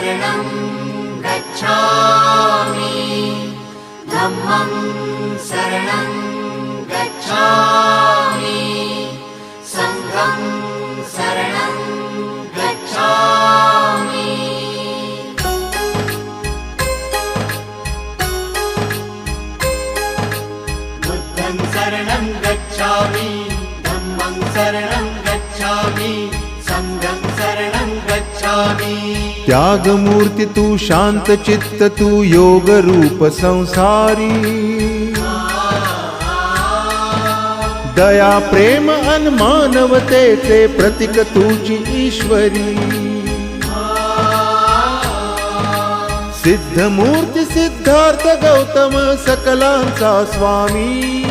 शरणं गच्छामि धम्मं शरणं गच्छामि संघं शरणं गच्छामि बुद्धं शरणं गच्छामि धम्मं शरणं गच्छामि संघं शरणं गच्छामि। त्याग मूर्ति तू शांत चित्त तू योग रूप संसारी दया प्रेम अन मानवतेचे प्रतीक तुझी ईश्वरी सिद्ध मूर्ति सिद्धार्थ गौतम सकलांचा स्वामी